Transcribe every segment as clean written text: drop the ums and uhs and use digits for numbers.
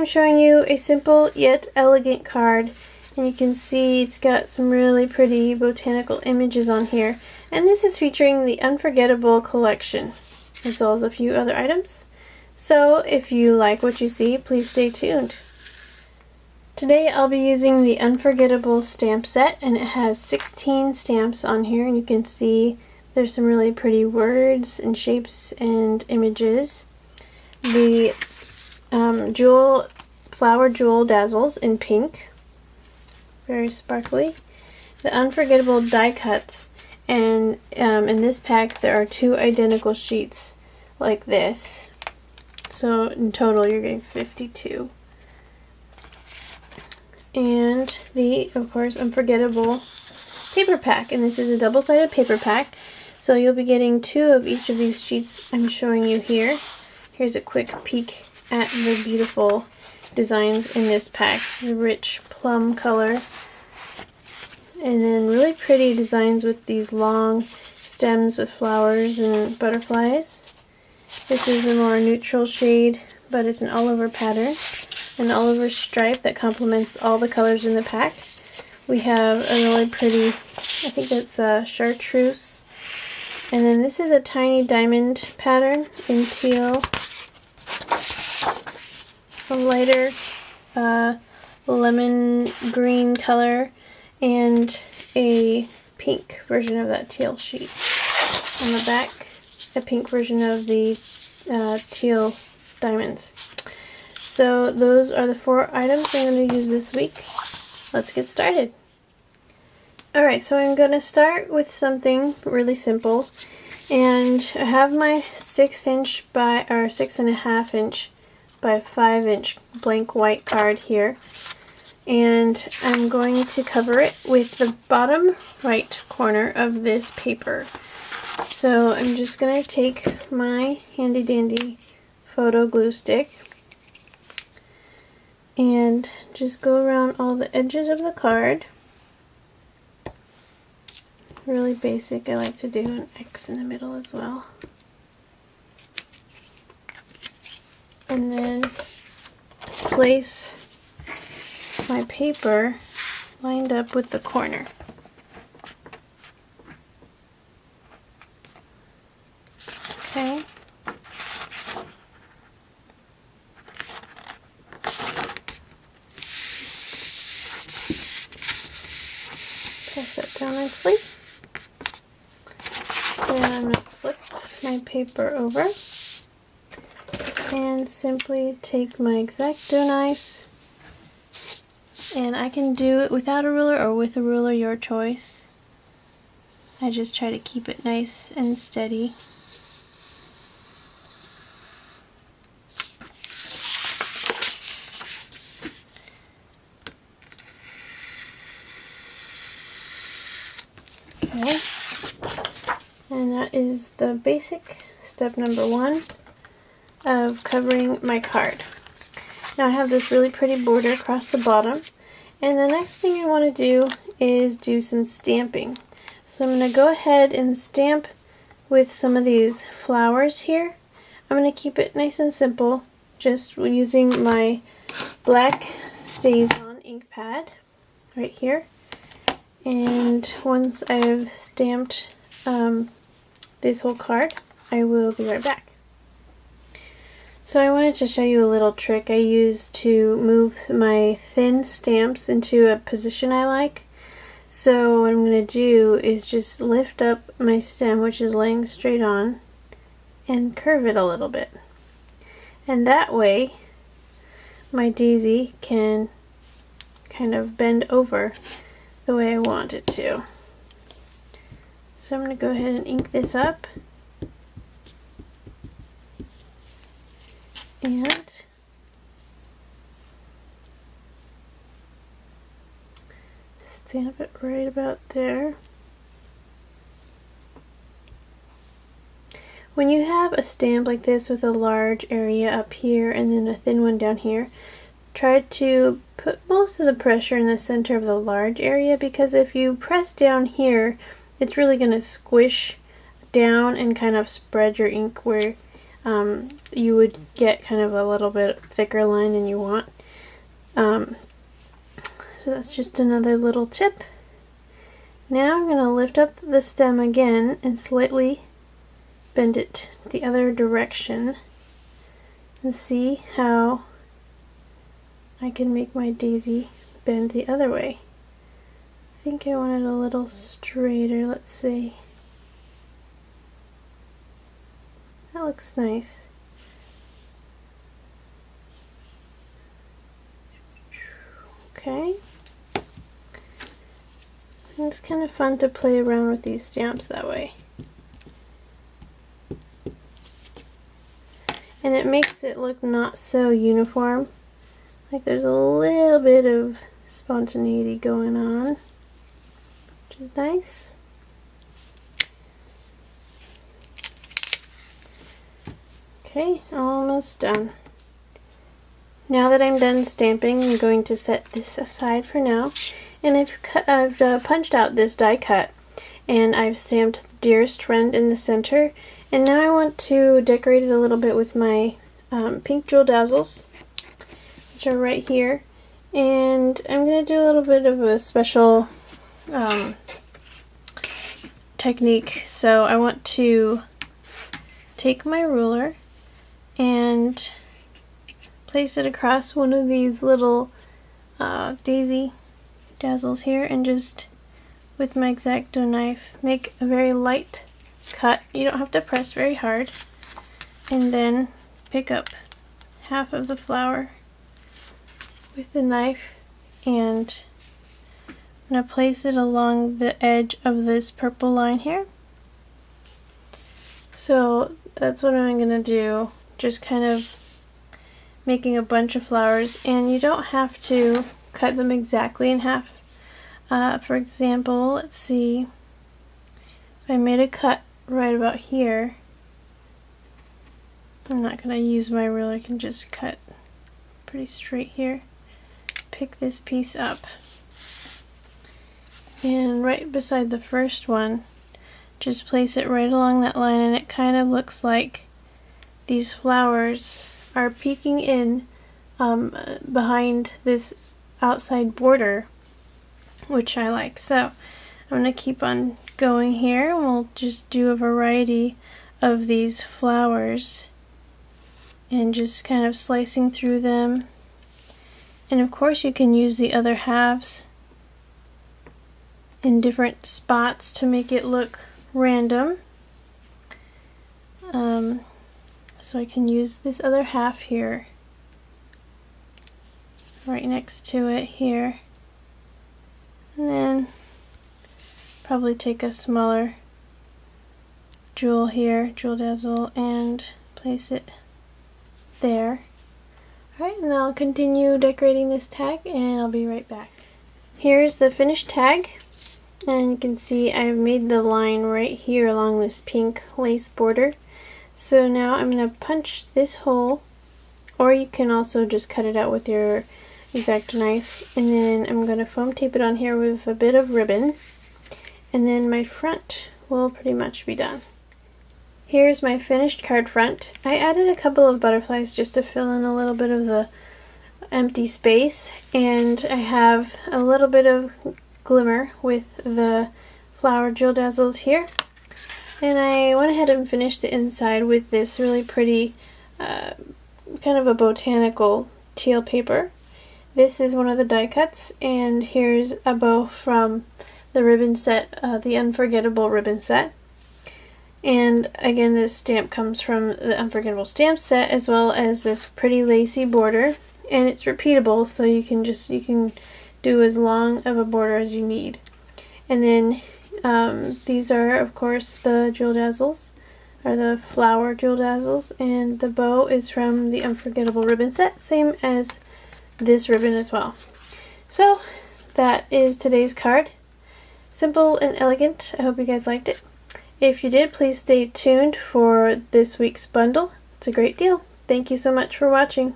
I'm showing you a simple yet elegant card, and you can see it's got some really pretty botanical images on here. And this is featuring the Unforgettable collection, as well as a few other items. So if you like what you see, please stay tuned. Today I'll be using the Unforgettable stamp set, and it has 16 stamps on here, and you can see there's some really pretty words and shapes and images. The flower jewel dazzles in pink, very sparkly. The Unforgettable Diecuts, and in this pack there are 2 identical sheets like this. So in total you're getting 52. And the, of course, Unforgettable paper pack, and this is a double-sided paper pack. So you'll be getting 2 of each of these sheets I'm showing you here. Here's a quick peek at the beautiful designs in this pack. This is a rich plum color. And then really pretty designs with these long stems with flowers and butterflies. This is a more neutral shade, but it's an all-over pattern. An all-over stripe that complements all the colors in the pack. We have a really pretty, I think that's chartreuse. And then this is a tiny diamond pattern in teal. A lighter lemon green color, and a pink version of that teal sheet. On the back, a pink version of the teal diamonds. So those are the 4 items I'm going to use this week. Let's get started. Alright, so I'm going to start with something really simple. And I have my 6" by, or 6.5" by 5" blank white card here. And I'm going to cover it with the bottom right corner of this paper. So I'm just going to take my handy dandy photo glue stick and just go around all the edges of the card. Really basic. I like to do an X in the middle as well. And then place my paper lined up with the corner. Okay. Press that down nicely. Then I'm going to flip my paper over and simply take my X-Acto knife, and I can do it without a ruler or with a ruler, your choice. I just try to keep it nice and steady. Okay, and that is the basic step number 1 of covering my card. Now I have this really pretty border across the bottom, and the next thing I want to do is do some stamping. So I'm going to go ahead and stamp with some of these flowers here. I'm going to keep it nice and simple, just using my black StazOn ink pad right here. And once I've stamped this whole card, I will be right back. So I wanted to show you a little trick I use to move my thin stamps into a position I like. So what I'm going to do is just lift up my stem, which is laying straight on, and curve it a little bit. And that way my daisy can kind of bend over the way I want it to. So I'm going to go ahead and ink this up. And stamp it right about there. When you have a stamp like this with a large area up here and then a thin one down here, try to put most of the pressure in the center of the large area, because if you press down here, it's really going to squish down and kind of spread your ink where you would get kind of a little bit thicker line than you want. So that's just another little tip. Now I'm going to lift up the stem again and slightly bend it the other direction and see how I can make my daisy bend the other way. I think I want it a little straighter, let's see. That looks nice. Okay. And it's kind of fun to play around with these stamps that way. And it makes it look not so uniform. Like there's a little bit of spontaneity going on, which is nice. Okay, almost done. Now that I'm done stamping, I'm going to set this aside for now. And I've punched out this die cut, and I've stamped Dearest Friend in the center. And now I want to decorate it a little bit with my pink Jewel Dazzles, which are right here. And I'm going to do a little bit of a special technique. So I want to take my ruler and place it across one of these little daisy dazzles here, and just with my X-Acto knife make a very light cut. You don't have to press very hard. And then pick up half of the flower with the knife, and I'm going to place it along the edge of this purple line here. So that's what I'm going to do, just kind of making a bunch of flowers, and you don't have to cut them exactly in half. For example, let's see, if I made a cut right about here, I'm not going to use my ruler, I can just cut pretty straight here. Pick this piece up, and right beside the first one, just place it right along that line, and it kind of looks like these flowers are peeking in behind this outside border, which I like. So I'm going to keep on going here, and we'll just do a variety of these flowers and just kind of slicing through them. And of course you can use the other halves in different spots to make it look random. So I can use this other half here, right next to it here, and then probably take a smaller jewel here, Jewel Dazzle, and place it there. Alright, and I'll continue decorating this tag, and I'll be right back. Here's the finished tag, and you can see I've made the line right here along this pink lace border. So now I'm going to punch this hole, or you can also just cut it out with your X-Acto knife, and then I'm going to foam tape it on here with a bit of ribbon, and then my front will pretty much be done. Here's my finished card front. I added a couple of butterflies just to fill in a little bit of the empty space, and I have a little bit of glimmer with the flower Jewel Dazzles here. And I went ahead and finished the inside with this really pretty kind of a botanical teal paper. This is one of the die cuts, and here's a bow from the ribbon set, the Unforgettable ribbon set. And again, this stamp comes from the Unforgettable Stamps set, as well as this pretty lacy border, and it's repeatable, so you can do as long of a border as you need. And then these are, of course, the Jewel Dazzles, or the flower Jewel Dazzles, and the bow is from the Unforgettable ribbon set, same as this ribbon as well. So that is today's card. Simple and elegant. I hope you guys liked it. If you did, please stay tuned for this week's bundle. It's a great deal. Thank you so much for watching.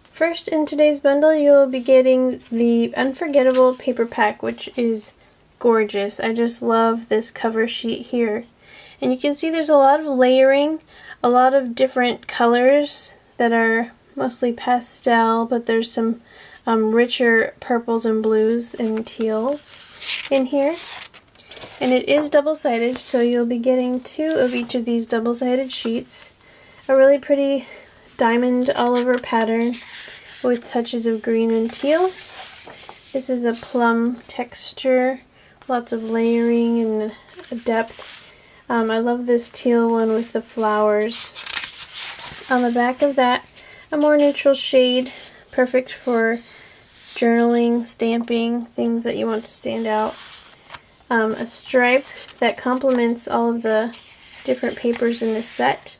First in today's bundle, you'll be getting the Unforgettable paper pack, which is gorgeous. I just love this cover sheet here. And you can see there's a lot of layering, a lot of different colors that are mostly pastel, but there's some richer purples and blues and teals in here. And it is double-sided, so you'll be getting 2 of each of these double-sided sheets. A really pretty diamond all-over pattern with touches of green and teal. This is a plum texture, lots of layering and depth. I love this teal one with the flowers. On the back of that, a more neutral shade, perfect for journaling, stamping, things that you want to stand out. A stripe that complements all of the different papers in this set.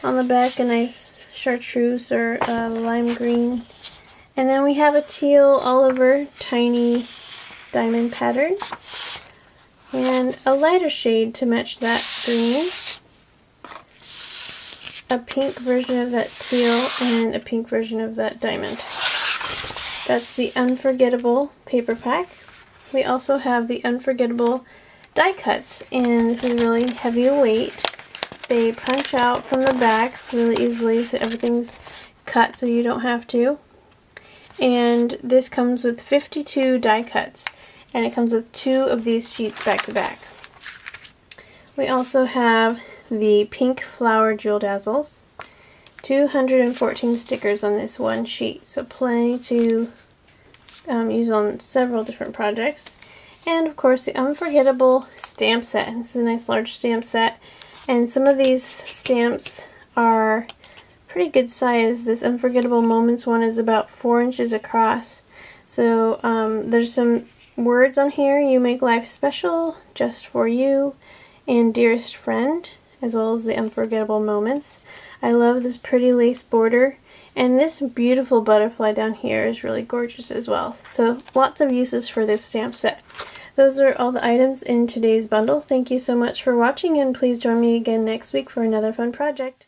On the back, a nice chartreuse or lime green. And then we have a teal all over tiny diamond pattern. And a lighter shade to match that green. A pink version of that teal and a pink version of that diamond. That's the Unforgettable paper pack. We also have the Unforgettable Diecuts, and this is really heavy weight. They punch out from the backs really easily, so everything's cut so you don't have to. And this comes with 52 die cuts, and it comes with 2 of these sheets back to back. We also have the pink flower jewel dazzles. 214 stickers on this one sheet, so plenty to use on several different projects. And of course the Unforgettable stamp set. This is a nice large stamp set, and some of these stamps are pretty good size. This Unforgettable Moments one is about 4 inches across. So there's some words on here: "You make life special," "Just for you," and "Dearest friend," as well as the Unforgettable Moments. I love this pretty lace border, and this beautiful butterfly down here is really gorgeous as well. So lots of uses for this stamp set. Those are all the items in today's bundle. Thank you so much for watching, and please join me again next week for another fun project.